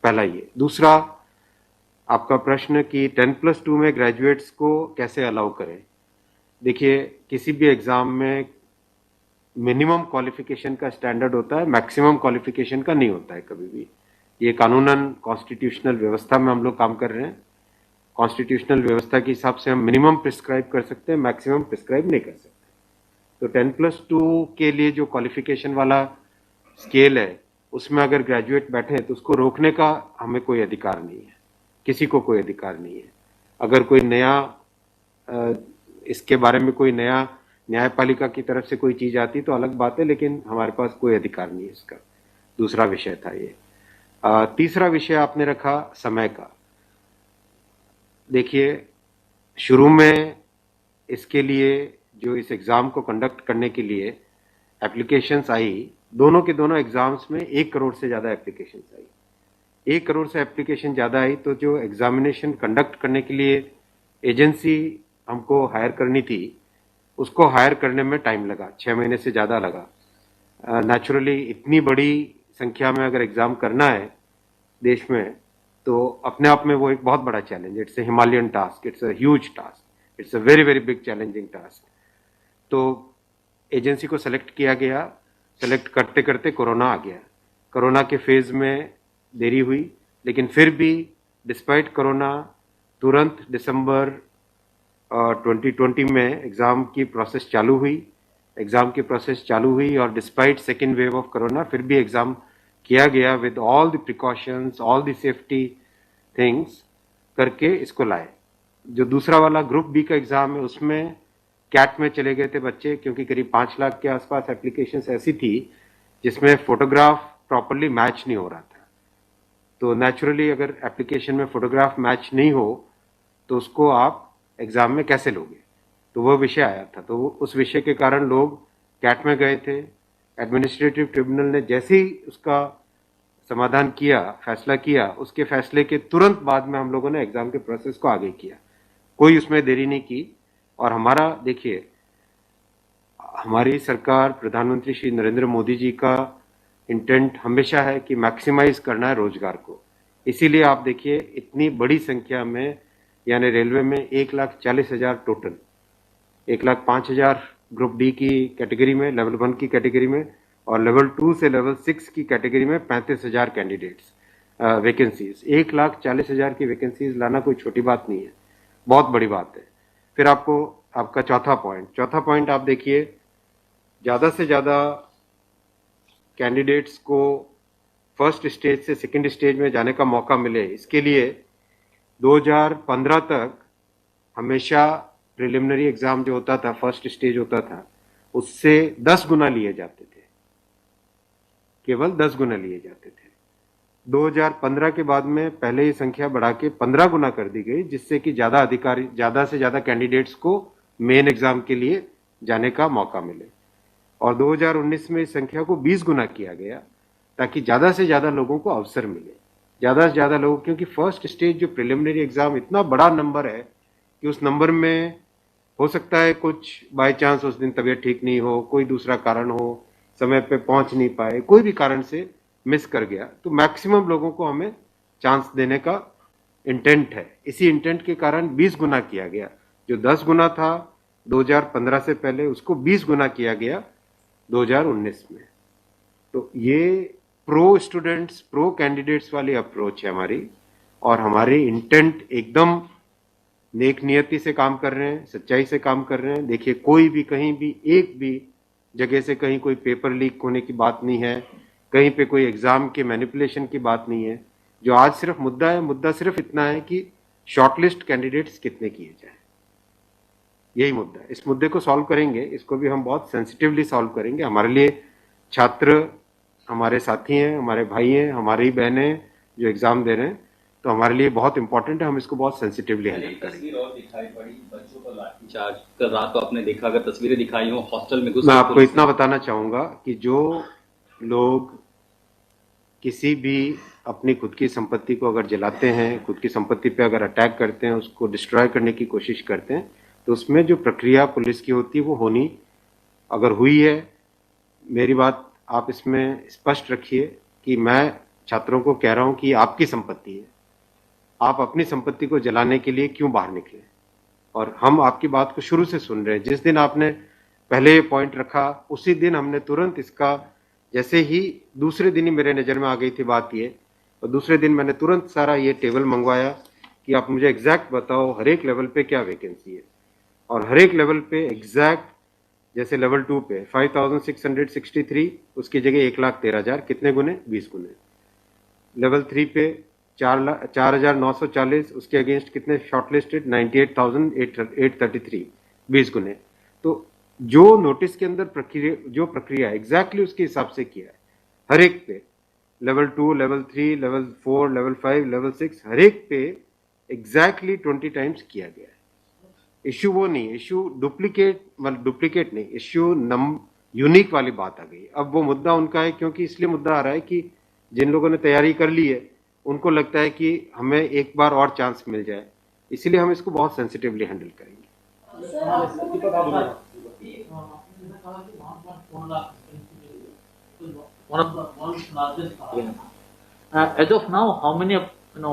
पहला ये। दूसरा आपका प्रश्न कि 10+2 में ग्रेजुएट्स को कैसे अलाउ करें। देखिए, किसी भी एग्जाम में मिनिमम क्वालिफिकेशन का स्टैंडर्ड होता है, मैक्सिमम क्वालिफिकेशन का नहीं होता है कभी भी। ये कानूनन कॉन्स्टिट्यूशनल व्यवस्था में हम लोग काम कर रहे हैं। कॉन्स्टिट्यूशनल व्यवस्था के हिसाब से हम मिनिमम प्रिस्क्राइब कर सकते हैं, मैक्सिमम प्रिस्क्राइब नहीं कर सकते। तो 10+2 के लिए जो क्वालिफिकेशन वाला स्केल है, उसमें अगर ग्रेजुएट बैठे हैं तो उसको रोकने का हमें कोई अधिकार नहीं है, किसी को कोई अधिकार नहीं है। अगर कोई नया इसके बारे में कोई नया न्यायपालिका की तरफ से कोई चीज आती तो अलग बात है, लेकिन हमारे पास कोई अधिकार नहीं है इसका। दूसरा विषय था ये। तीसरा विषय आपने रखा समय का। देखिए, शुरू में इसके लिए जो इस एग्जाम को कंडक्ट करने के लिए एप्लीकेशंस आई, दोनों के दोनों एग्जाम्स में 1 करोड़ से ज्यादा एप्लीकेशंस आई। 1 करोड़ से एप्लीकेशन ज्यादा आई, तो जो एग्जामिनेशन कंडक्ट करने के लिए एजेंसी हमको हायर करनी थी, उसको हायर करने में टाइम लगा, 6 महीने से ज्यादा लगा। नेचुरली इतनी बड़ी संख्या में अगर एग्जाम करना है देश में, तो अपने आप में वो एक बहुत बड़ा challenge. It's a Himalayan task, it's a huge task, it's a very very big challenging task. तो एजेंसी को सेलेक्ट किया गया, सेलेक्ट करते करते कोरोना आ गया। कोरोना के फेज में देरी हुई, लेकिन फिर भी डिस्पाइट कोरोना तुरंत दिसंबर 2020 में एग्ज़ाम की प्रोसेस चालू हुई। एग्ज़ाम की प्रोसेस चालू हुई और despite second wave of corona फिर भी एग्ज़ाम किया गया with all the precautions, all the safety things करके इसको लाए। जो दूसरा वाला ग्रुप बी का एग्ज़ाम है, उसमें कैट में चले गए थे बच्चे, क्योंकि करीब 5 लाख के आसपास एप्लीकेशंस ऐसी थी जिसमें फोटोग्राफ प्रॉपरली मैच नहीं हो रहा था। तो नेचुरली अगर एप्लीकेशन में फोटोग्राफ मैच नहीं हो तो उसको आप एग्जाम में कैसे लोगे, तो वो विषय आया था। तो उस विषय के कारण लोग कैट में गए थे। एडमिनिस्ट्रेटिव ट्रिब्यूनल ने जैसे ही उसका समाधान किया, फैसला किया, उसके फैसले के तुरंत बाद में हम लोगों ने एग्जाम के प्रोसेस को आगे किया, कोई उसमें देरी नहीं की। और हमारा, देखिए, हमारी सरकार, प्रधानमंत्री श्री नरेंद्र मोदी जी का इंटेंट हमेशा है कि मैक्सिमाइज करना है रोजगार को। इसीलिए आप देखिए, इतनी बड़ी संख्या में, यानी रेलवे में 1,40,000 टोटल, 1,05,000 ग्रुप डी की कैटेगरी में, लेवल 1 की कैटेगरी में, और लेवल 2 से लेवल 6 की कैटेगरी में 35,000 कैंडिडेट्स वैकेंसीज। 1,40,000 की वैकेंसीज लाना कोई छोटी बात नहीं है, बहुत बड़ी बात है। फिर आपका चौथा पॉइंट आप देखिए, ज़्यादा से ज़्यादा कैंडिडेट्स को फर्स्ट स्टेज से सेकंड स्टेज में जाने का मौका मिले, इसके लिए 2015 तक हमेशा प्रिलिमिनरी एग्जाम जो होता था, फर्स्ट स्टेज होता था, उससे 10 गुना लिए जाते थे, केवल 10 गुना लिए जाते थे। 2015 के बाद में पहले ये संख्या बढ़ा के 15 गुना कर दी गई, जिससे कि ज़्यादा से ज़्यादा कैंडिडेट्स को मेन एग्जाम के लिए जाने का मौका मिले। और 2019 में इस संख्या को 20 गुना किया गया, ताकि ज़्यादा से ज़्यादा लोगों को अवसर मिले, ज़्यादा से ज़्यादा लोग, क्योंकि फर्स्ट स्टेज जो प्रिलिमिनरी एग्जाम इतना बड़ा नंबर है कि उस नंबर में हो सकता है कुछ बाय चांस उस दिन तबीयत ठीक नहीं हो, कोई दूसरा कारण हो, समय पे पहुंच नहीं पाए, कोई भी कारण से मिस कर गया, तो मैक्सिमम लोगों को हमें चांस देने का इंटेंट है। इसी इंटेंट के कारण 20 गुना किया गया। जो 10 गुना था 2015 से पहले, उसको 20 गुना किया गया 2019 में। तो ये प्रो स्टूडेंट्स, प्रो कैंडिडेट्स वाली अप्रोच है हमारी, और हमारी इंटेंट एकदम नेक नियति से काम कर रहे हैं, सच्चाई से काम कर रहे हैं। देखिए, कोई भी कहीं भी एक भी जगह से कहीं कोई पेपर लीक होने की बात नहीं है, कहीं पे कोई एग्जाम के मैनिपुलेशन की बात नहीं है। जो आज सिर्फ मुद्दा है, मुद्दा सिर्फ इतना है कि शॉर्टलिस्ट कैंडिडेट्स कितने किए जाए, यही मुद्दा है। इस मुद्दे को सॉल्व करेंगे, इसको भी हम बहुत सेंसिटिवली सॉल्व करेंगे। हमारे लिए छात्र हमारे साथी हैं, हमारे भाई हैं, हमारी बहनें जो एग्जाम दे रहे हैं, तो हमारे लिए बहुत इंपॉर्टेंट है, हम इसको बहुत सेंसिटिवली हैंडल करेंगे। और दिखाई पड़ी बच्चों को लाठीचार्ज कर, रात को आपने देखा, अगर तस्वीरें दिखाई हो हॉस्टल में घुस। मैं आपको इतना बताना चाहूंगा कि जो लोग किसी भी अपनी खुद की संपत्ति को अगर जलाते हैं, खुद की संपत्ति पे अगर अटैक करते हैं, उसको डिस्ट्रॉय करने की कोशिश करते हैं, तो उसमें जो प्रक्रिया पुलिस की होती है वो होनी, अगर हुई है, मेरी बात आप इसमें स्पष्ट रखिए कि मैं छात्रों को कह रहा हूं कि आपकी संपत्ति है, आप अपनी संपत्ति को जलाने के लिए क्यों बाहर निकले। और हम आपकी बात को शुरू से सुन रहे हैं। जिस दिन आपने पहले ये पॉइंट रखा उसी दिन हमने तुरंत इसका, जैसे ही दूसरे दिन ही मेरे नज़र में आ गई थी बात ये, और दूसरे दिन मैंने तुरंत सारा ये टेबल मंगवाया कि आप मुझे एग्जैक्ट बताओ हर एक लेवल पे क्या वैकेंसी है। और हर एक लेवल पे एग्जैक्ट, जैसे लेवल 2 पे 5663, उसकी जगह 1,13,000, कितने गुने? 20 गुने। लेवल 3 पे 4,940, उसके अगेंस्ट कितने शॉर्टलिस्टेड? 98,833, 20 गुने। तो जो नोटिस के अंदर प्रक्रिया एग्जैक्टली उसके हिसाब से किया है हर एक पे, level 2, level 3, level 4, level 5, level 6, हर एक पे एग्जैक्टली 20 टाइम्स किया गया है। इश्यू वो नहीं, इश्यू डुप्लीकेट नहीं, इश्यू यूनिक वाली बात आ गई। अब वो मुद्दा उनका है, क्योंकि इसलिए मुद्दा आ रहा है कि जिन लोगों ने तैयारी कर ली है उनको लगता है कि हमें एक बार और चांस मिल जाए, इसीलिए हम इसको बहुत सेंसिटिवली हैंडल करेंगे। As of now, how many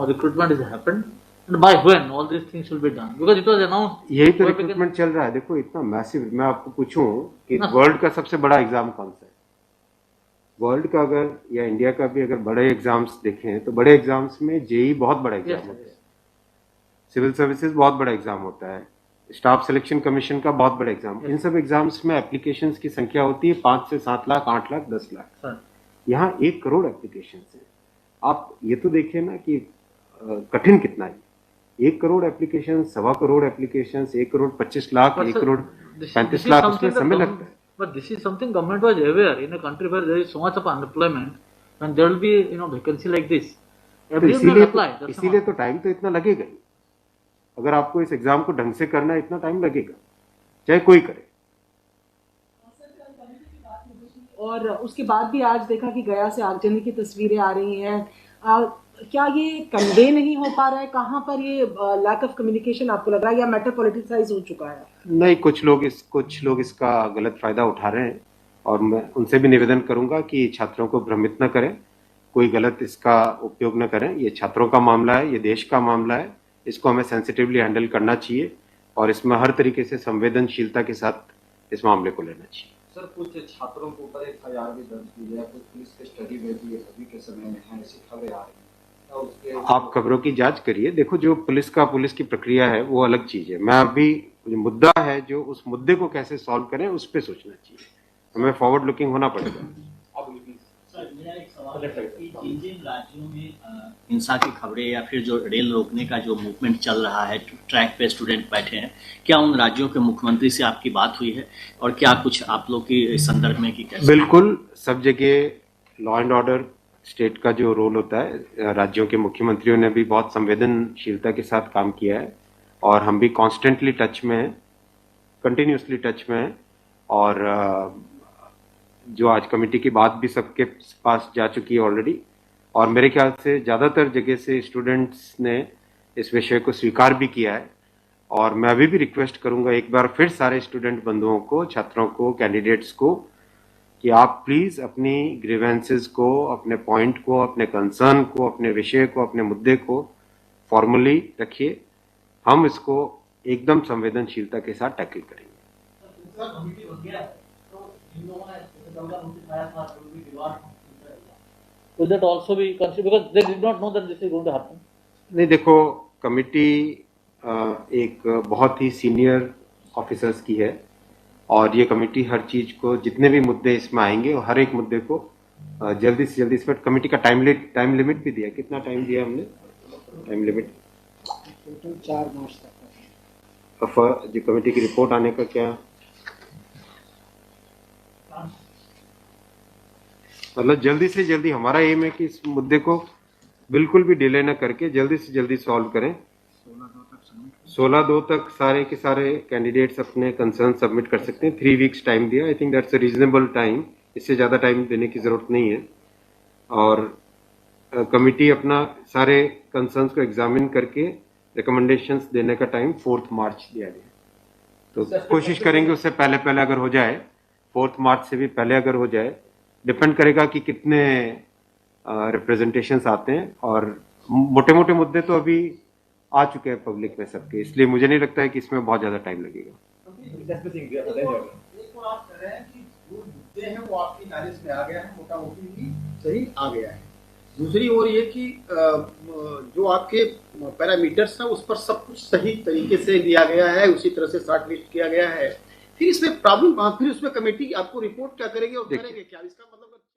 recruitment has happened and by when all these things will be done? Because it was announced. यही तो रिक्रूटमेंट चल रहा है। देखो इतना मैसिव, मैं आपको पूछूं कि वर्ल्ड का सबसे बड़ा एग्जाम कौन सा है? वर्ल्ड का अगर या इंडिया का भी अगर बड़े एग्जाम्स देखें तो बड़े एग्जाम्स में जेई बहुत बड़ा एग्जाम होता है, सिविल सर्विसेज बहुत बड़ा एग्जाम होता है, स्टाफ सिलेक्शन कमीशन का बहुत बड़ा एग्जाम। इन सब एग्जाम्स में एप्लीकेशंस की संख्या होती है 5 से 7 लाख, 8 लाख, 10 लाख। यहाँ 1 करोड़ एप्लीकेशंस है। आप ये तो देखिए ना कि कठिन कितना है। 1 करोड़ एप्लीकेशन, 1.25 करोड़ एप्लीकेशन, 1 करोड़ 25 लाख, 1 करोड़ 35 लाख, उसमें समय लगता है। But this is something government was aware in a country where there is so much of unemployment, and there will be vacancy like this. इसीलिए तो टाइम तो इतना लगेगा ही। अगर आपको इस एग्जाम को ढंग से करना है इतना टाइम लगेगा, चाहे कोई करे। और उसके बाद भी आज देखा कि गया से आगजनी की तस्वीरें आ रही हैं, क्या ये कन्वे नहीं हो पा रहा है? कहाँ पर ये लैक ऑफ कम्युनिकेशन आपको लग रहा है, या मैटर पॉलिटिसाइज हो चुका है? नहीं, कुछ लोग इसका गलत फायदा उठा रहे हैं, और मैं उनसे भी निवेदन करूंगा कि छात्रों को भ्रमित न करें, कोई गलत इसका उपयोग न करें। ये छात्रों का मामला है, ये देश का मामला है, इसको हमें सेंसिटिवली हैंडल करना चाहिए और इसमें हर तरीके से संवेदनशीलता के साथ इस मामले को लेना चाहिए। सर, कुछ छात्रों के ऊपर FIR भी दर्ज की है, कुछ पुलिस की स्टडी में भी अभी के समय में है, ऐसी खबरें आ रही हैं। आप खबरों की जांच करिए। देखो, जो पुलिस की प्रक्रिया है वो अलग चीज है। मैं अभी मुद्दा है जो उस मुद्दे को कैसे सॉल्व करें उस पर सोचना चाहिए, हमें फॉरवर्ड लुकिंग होना पड़ेगा। जिन राज्यों में हिंसा की खबरें या फिर जो रेल रोकने का जो मूवमेंट चल रहा है, ट्रैक पे स्टूडेंट बैठे हैं, क्या उन राज्यों के मुख्यमंत्री से आपकी बात हुई है और क्या कुछ आप लोग की संदर्भ में की? बिल्कुल, सब जगह लॉ एंड ऑर्डर स्टेट का जो रोल होता है, राज्यों के मुख्यमंत्रियों ने भी बहुत संवेदनशीलता के साथ काम किया है और हम भी कॉन्स्टेंटली टच में हैं, कंटिन्यूसली टच में हैं। और जो आज कमेटी की बात भी सबके पास जा चुकी है ऑलरेडी, और मेरे ख्याल से ज़्यादातर जगह से स्टूडेंट्स ने इस विषय को स्वीकार भी किया है। और मैं अभी भी रिक्वेस्ट करूंगा एक बार फिर सारे स्टूडेंट बंधुओं को, छात्रों को, कैंडिडेट्स को, कि आप प्लीज़ अपनी ग्रीवेंसेस को, अपने पॉइंट को, अपने कंसर्न को, अपने विषय को, अपने मुद्दे को फॉर्मली रखिए। हम इसको एकदम संवेदनशीलता के साथ टैकल करेंगे। Will that also be considered because they did not know that this is going to happen? नहीं, देखो, कमिटी एक बहुत ही सीनियर ऑफिसर्स की है और ये कमेटी हर चीज को, जितने भी मुद्दे इसमें आएंगे और हर एक मुद्दे को जल्दी से जल्दी, इस पर कमेटी का टाइम लिमिट भी दिया। कितना टाइम दिया हमने? टाइम लिमिट टोटल 4 मार्च तक। जो कमेटी की रिपोर्ट आने का क्या मतलब, जल्दी से जल्दी हमारा एम है कि इस मुद्दे को बिल्कुल भी डिले न करके जल्दी से जल्दी सॉल्व करें। 16/2 तक सारे के सारे कैंडिडेट्स अपने कंसर्न सबमिट कर सकते हैं। 3 वीक्स टाइम दिया, I think that's a reasonable time, इससे ज़्यादा टाइम देने की ज़रूरत नहीं है। और कमिटी अपना सारे कंसर्न्स को एग्जामिन करके रिकमेंडेशंस देने का टाइम 4 मार्च दिया गया, तो कोशिश करेंगे उससे पहले अगर हो जाए, 4 मार्च से भी पहले अगर हो जाए। डिपेंड करेगा कि कितने रिप्रेजेंटेशंस आते हैं, और मोटे मोटे मुद्दे तो अभी आ चुके हैं पब्लिक में सबके, इसलिए मुझे नहीं लगता है कि इसमें बहुत ज़्यादा टाइम लगेगा। एक और आप कह रहे हैं कि जो मुद्दे हैं वो आपकी नॉलेज में आ गया है, मोटा मोटी ही सही आ गया है। दूसरी ओर ये कि जो आपके पैरामीटर्स हैं उस पर सब कुछ सही तरीके से लिया गया है, उसी तरह से शॉर्ट लिस्ट किया गया है। फिर इसमें प्रॉब्लम, फिर उसमें कमेटी आपको रिपोर्ट क्या करेगी और करेंगे क्या, इसका मतलब